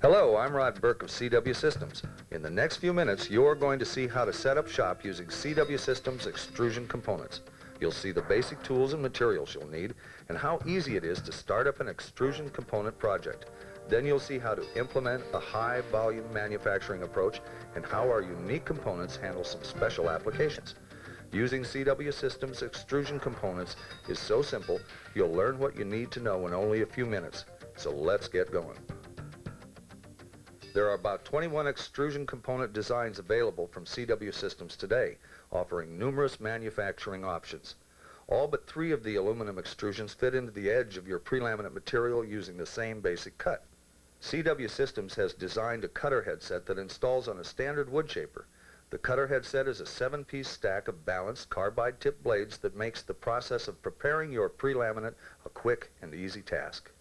Hello, I'm Rod Burke of CW Systems. In the next few minutes, you're going to see how to set up shop using CW Systems extrusion components. You'll see the basic tools and materials you'll need and how easy it is to start up an extrusion component project. Then you'll see how to implement a high-volume manufacturing approach and how our unique components handle some special applications. Using CW Systems extrusion components is so simple, you'll learn what you need to know in only a few minutes. So let's get going. There are about 21 extrusion component designs available from CW Systems today, offering numerous manufacturing options. All but 3 of the aluminum extrusions fit into the edge of your pre-laminate material using the same basic cut. CW Systems has designed a cutter headset that installs on a standard wood shaper. The cutter headset is a 7-piece stack of balanced carbide tip blades that makes the process of preparing your pre-laminate a quick and easy task.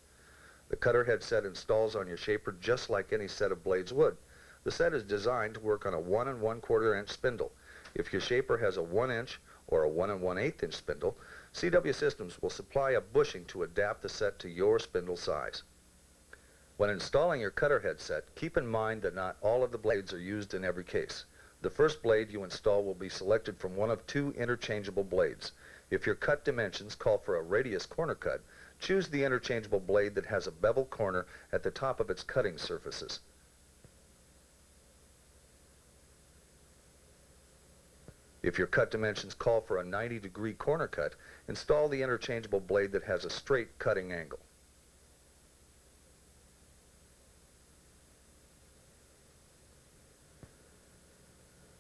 The cutter headset installs on your shaper just like any set of blades would. The set is designed to work on a 1 1/4 inch spindle. If your shaper has a 1 inch or a 1 1/8 inch spindle, CW Systems will supply a bushing to adapt the set to your spindle size. When installing your cutter headset, keep in mind that not all of the blades are used in every case. The first blade you install will be selected from one of 2 interchangeable blades. If your cut dimensions call for a radius corner cut, choose the interchangeable blade that has a bevel corner at the top of its cutting surfaces. If your cut dimensions call for a 90-degree corner cut, install the interchangeable blade that has a straight cutting angle.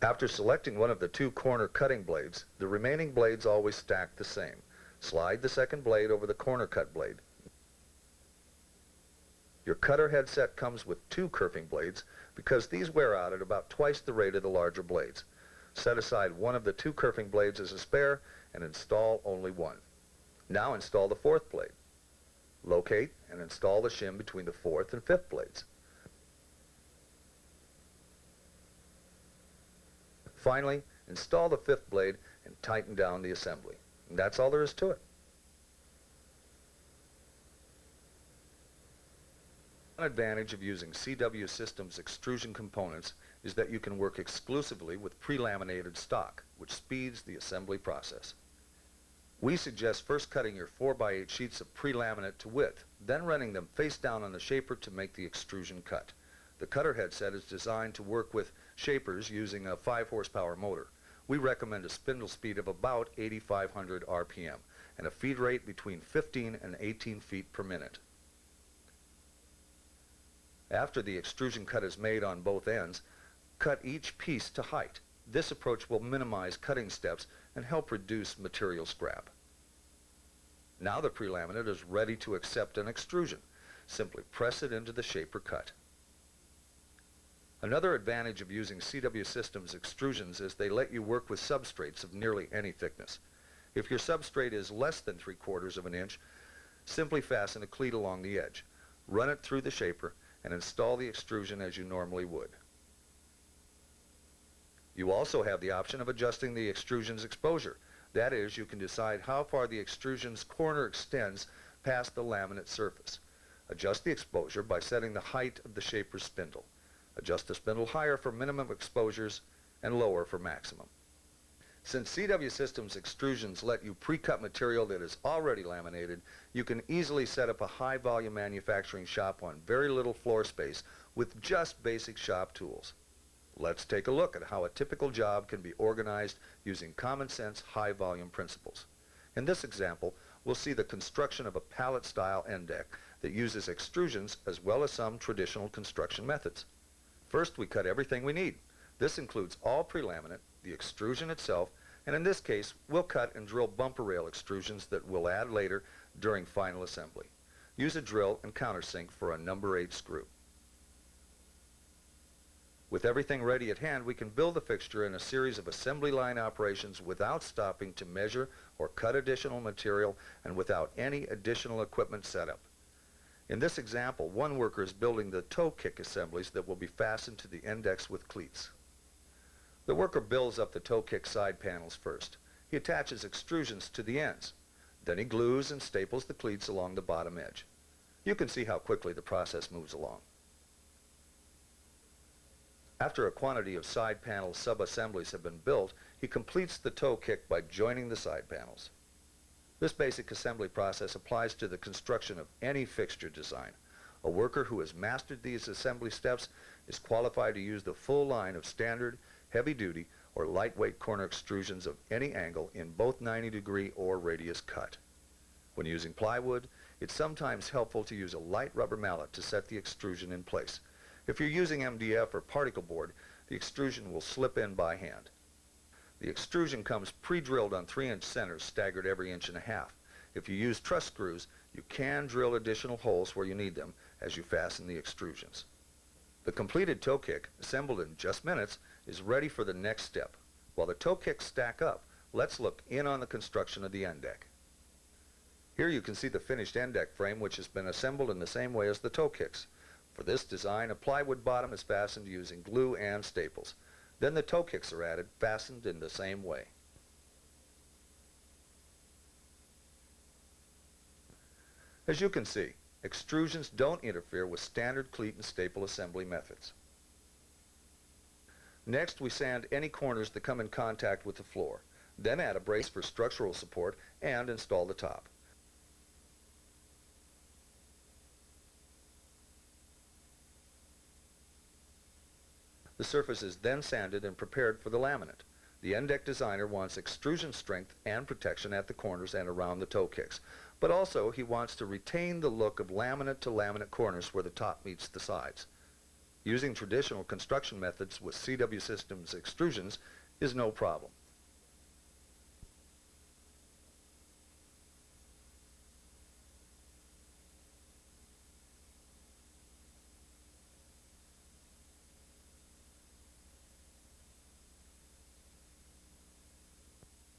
After selecting one of the 2 corner cutting blades, the remaining blades always stack the same. Slide the second blade over the corner cut blade. Your cutter headset comes with 2 kerfing blades because these wear out at about twice the rate of the larger blades. Set aside one of the 2 kerfing blades as a spare and install only one. Now install the 4th blade. Locate and install the shim between the 4th and 5th blades. Finally, install the 5th blade and tighten down the assembly. And that's all there is to it. One advantage of using CW Systems extrusion components is that you can work exclusively with pre-laminated stock, which speeds the assembly process. We suggest first cutting your 4x8 sheets of pre-laminate to width, then running them face down on the shaper to make the extrusion cut. The cutter headset is designed to work with shapers using a 5 horsepower motor. We recommend a spindle speed of about 8,500 RPM and a feed rate between 15 and 18 feet per minute. After the extrusion cut is made on both ends, cut each piece to height. This approach will minimize cutting steps and help reduce material scrap. Now the pre-laminate is ready to accept an extrusion. Simply press it into the shaper cut. Another advantage of using CW Systems extrusions is they let you work with substrates of nearly any thickness. If your substrate is less than 3/4 of an inch, simply fasten a cleat along the edge. Run it through the shaper and install the extrusion as you normally would. You also have the option of adjusting the extrusion's exposure. That is, you can decide how far the extrusion's corner extends past the laminate surface. Adjust the exposure by setting the height of the shaper's spindle. Adjust the spindle higher for minimum exposures and lower for maximum. Since CW Systems extrusions let you pre-cut material that is already laminated, you can easily set up a high-volume manufacturing shop on very little floor space with just basic shop tools. Let's take a look at how a typical job can be organized using common-sense high-volume principles. In this example, we'll see the construction of a pallet-style end deck that uses extrusions as well as some traditional construction methods. First, we cut everything we need. This includes all pre-laminate, the extrusion itself, and in this case, we'll cut and drill bumper rail extrusions that we'll add later during final assembly. Use a drill and countersink for a number 8 screw. With everything ready at hand, we can build the fixture in a series of assembly line operations without stopping to measure or cut additional material and without any additional equipment setup. In this example, one worker is building the toe kick assemblies that will be fastened to the index with cleats. The worker builds up the toe kick side panels first. He attaches extrusions to the ends. Then he glues and staples the cleats along the bottom edge. You can see how quickly the process moves along. After a quantity of side panel sub-assemblies have been built, he completes the toe kick by joining the side panels. This basic assembly process applies to the construction of any fixture design. A worker who has mastered these assembly steps is qualified to use the full line of standard, heavy-duty, or lightweight corner extrusions of any angle in both 90-degree or radius cut. When using plywood, it's sometimes helpful to use a light rubber mallet to set the extrusion in place. If you're using MDF or particle board, the extrusion will slip in by hand. The extrusion comes pre-drilled on 3-inch centers staggered every 1.5 inches. If you use truss screws, you can drill additional holes where you need them as you fasten the extrusions. The completed toe kick, assembled in just minutes, is ready for the next step. While the toe kicks stack up, let's look in on the construction of the end deck. Here you can see the finished end deck frame, which has been assembled in the same way as the toe kicks. For this design, a plywood bottom is fastened using glue and staples. Then the toe kicks are added, fastened in the same way. As you can see, extrusions don't interfere with standard cleat and staple assembly methods. Next, we sand any corners that come in contact with the floor, then add a brace for structural support and install the top. The surface is then sanded and prepared for the laminate. The end deck designer wants extrusion strength and protection at the corners and around the toe kicks, but also he wants to retain the look of laminate to laminate corners where the top meets the sides. Using traditional construction methods with CW Systems extrusions is no problem.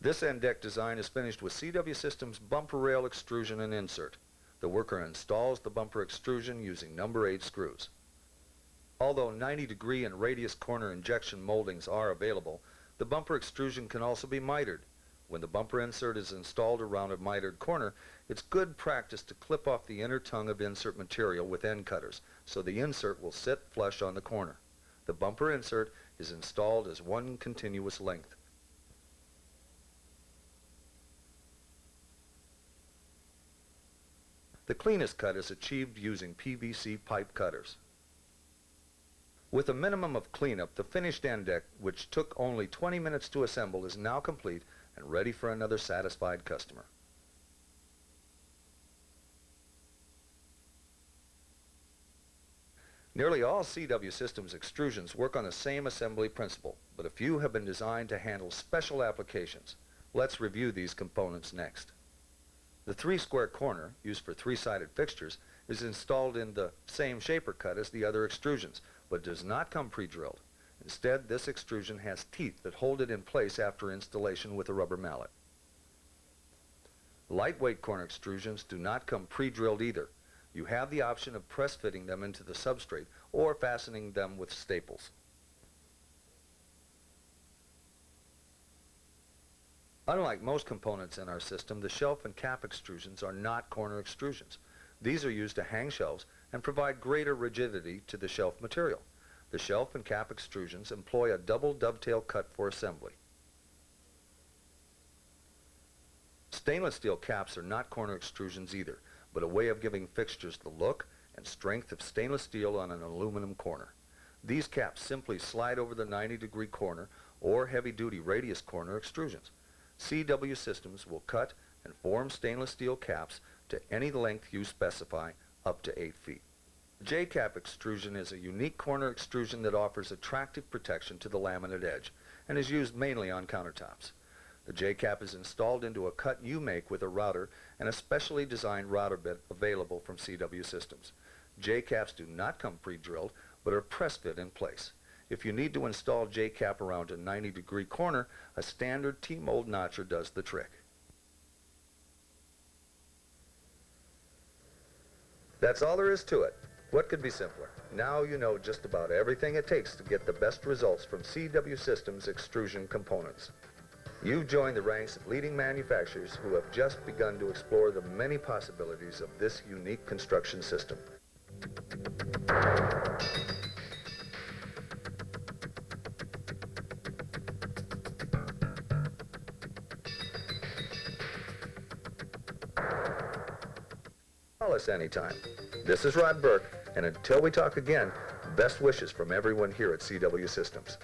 This end deck design is finished with CW Systems bumper rail extrusion and insert. The worker installs the bumper extrusion using number 8 screws. Although 90-degree and radius corner injection moldings are available, the bumper extrusion can also be mitered. When the bumper insert is installed around a mitered corner, it's good practice to clip off the inner tongue of insert material with end cutters, so the insert will sit flush on the corner. The bumper insert is installed as one continuous length. The cleanest cut is achieved using PVC pipe cutters. With a minimum of cleanup, the finished end deck, which took only 20 minutes to assemble, is now complete and ready for another satisfied customer. Nearly all CW Systems extrusions work on the same assembly principle, but a few have been designed to handle special applications. Let's review these components next. The 3-square corner, used for 3-sided fixtures, is installed in the same shaper cut as the other extrusions, but does not come pre-drilled. Instead, this extrusion has teeth that hold it in place after installation with a rubber mallet. Lightweight corner extrusions do not come pre-drilled either. You have the option of press-fitting them into the substrate or fastening them with staples. Unlike most components in our system, the shelf and cap extrusions are not corner extrusions. These are used to hang shelves and provide greater rigidity to the shelf material. The shelf and cap extrusions employ a double dovetail cut for assembly. Stainless steel caps are not corner extrusions either, but a way of giving fixtures the look and strength of stainless steel on an aluminum corner. These caps simply slide over the 90-degree corner or heavy-duty radius corner extrusions. CW Systems will cut and form stainless steel caps to any length you specify, up to 8 feet. The J-cap extrusion is a unique corner extrusion that offers attractive protection to the laminate edge and is used mainly on countertops. The J-cap is installed into a cut you make with a router and a specially designed router bit available from CW Systems. J-caps do not come pre-drilled, but are press-fit in place. If you need to install J-cap around a 90-degree corner, a standard T-mold notcher does the trick. That's all there is to it. What could be simpler? Now you know just about everything it takes to get the best results from CW Systems extrusion components. You've joined the ranks of leading manufacturers who have just begun to explore the many possibilities of this unique construction system. Call us anytime. This is Rod Burke, and until we talk again, best wishes from everyone here at CW Systems.